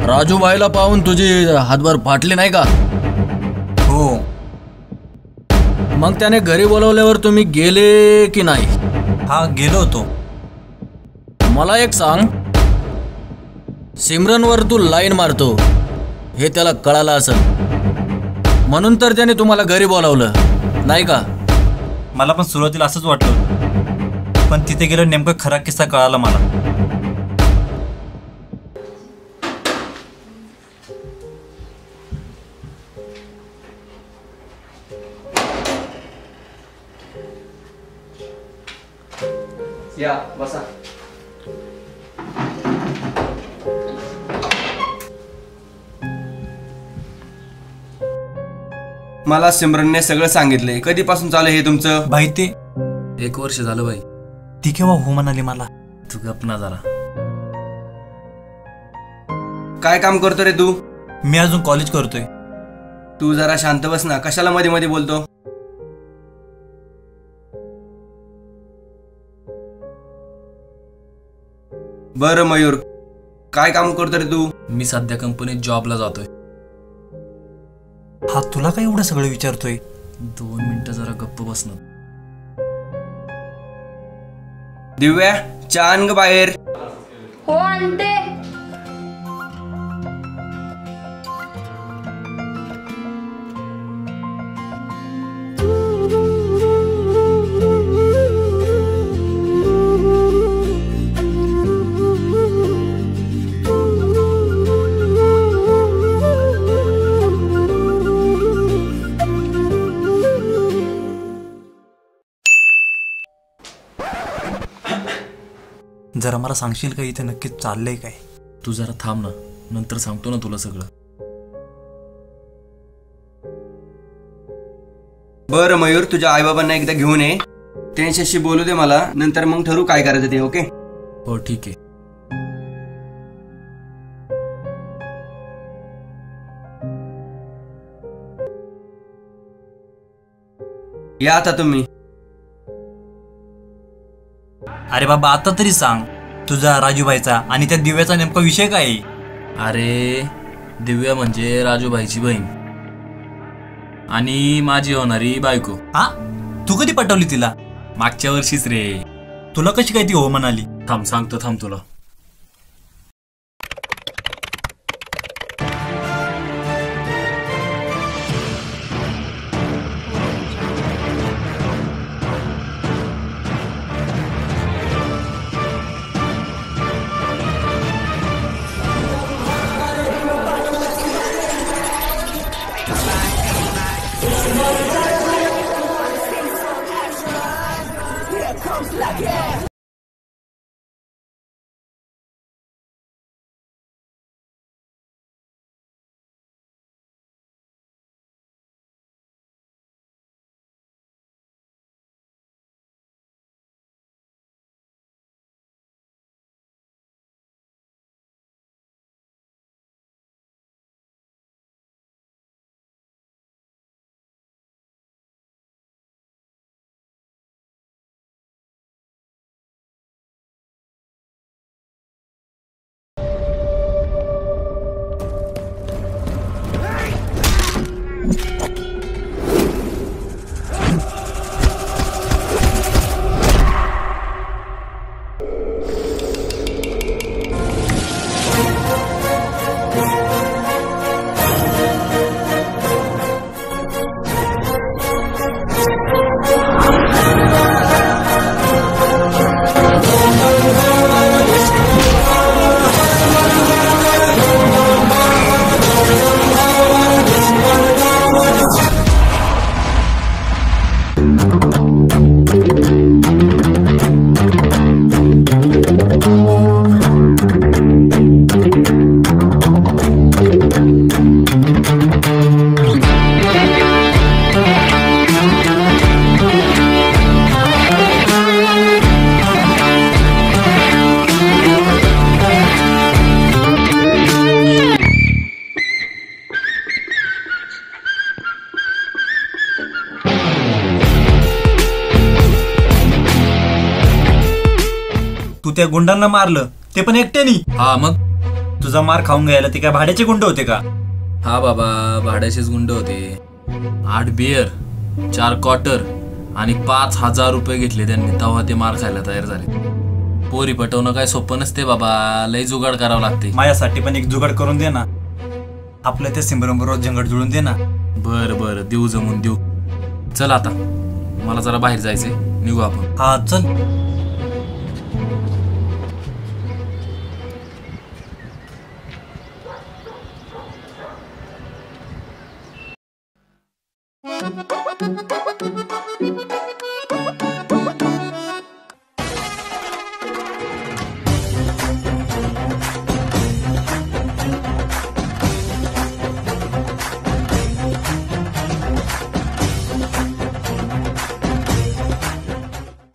राजूबाईला पाहून तुझी हातभर फाटली नाही का? हो. मग त्याने घरी बोलवल्यावर तुम्ही गेले की नाही? हा, गेलो होतो. मला एक सांग, सिमरनवर तू लाईन मारतो हे त्याला कळालं असेल, म्हणून तर त्याने तुम्हाला घरी बोलावलं नाही का? मला पण सुरुवातीला असंच वाटलं, पण तिथे गेलं नेमकं खरा किस्सा कळाला मला. या बसा. मला सिमरनने सगळं सांगितलंय. कधीपासून चालू हे तुमचं? भाई ते 1 वर्ष झालं बाई. ती केव्हा हो म्हणाली मला? तू गप ना जरा. काय काम करतो रे तू? मी अजून कॉलेज करतोय. तू जरा शांत बस ना, कशाला मध्ये मध्ये बोलतो? बरं मयूर, काय काम करतो रे तू? मी सध्या कंपनीत जॉबला जातोय. हा, तुला काय एवढं सगळं विचारतोय? 2 मिनिटं जरा गप्प बसणं. दिव्या, चहा आण ग बाहेर. हो आणते. जरा मला सांगशील का इथे नक्की चाललंय काय? तू जरा थांब ना, नंतर सांगतो ना तुला सगळं. बरं मयूर, तुझ्या आईबाबांना एकदा घेऊन ये, त्यांच्याशी बोलू दे मला, नंतर मग ठरवू काय करायचं ते. ओके? हो ठीक आहे. या आता तुम्ही. अरे बाबा, आता तरी सांग, तुझा राजूभाईचा आणि त्या दिव्याचा नेमका विषय काय आहे? अरे, दिव्या म्हणजे राजूभाईची बहीण आणि माझी होणारी बायको. हा, तू कधी पटवली तिला? मागच्या वर्षीच रे. तुला कशी काय ती हो म्हणाली? थांब सांगतो, थांब तुला. तू त्या गुंडांना मारलं, ते पण एकट्यानी? हा मग तुझा मार खाऊन घ्यायला ते काय भाड्याचे गुंड होते का? हा बाबा, भाड्याचेच गुंड होते. 8 बियर, 4 क्वार्टर आणि 5,000 रुपये घेतले त्यांनी. तेव्हा ते मार खायला तयार झाले. पोरी पटवणं काय सोपं नसते बाबा, लई जुगाड करावं लागते. माझ्यासाठी पण एक जुगाड करून दे ना. आपल्या त्या सिमरनबरोबर झंगट जुळून दे ना. बर देऊ जमून देऊ. चल आता, मला जरा बाहेर जायचंय, निघू आपण. हा चल.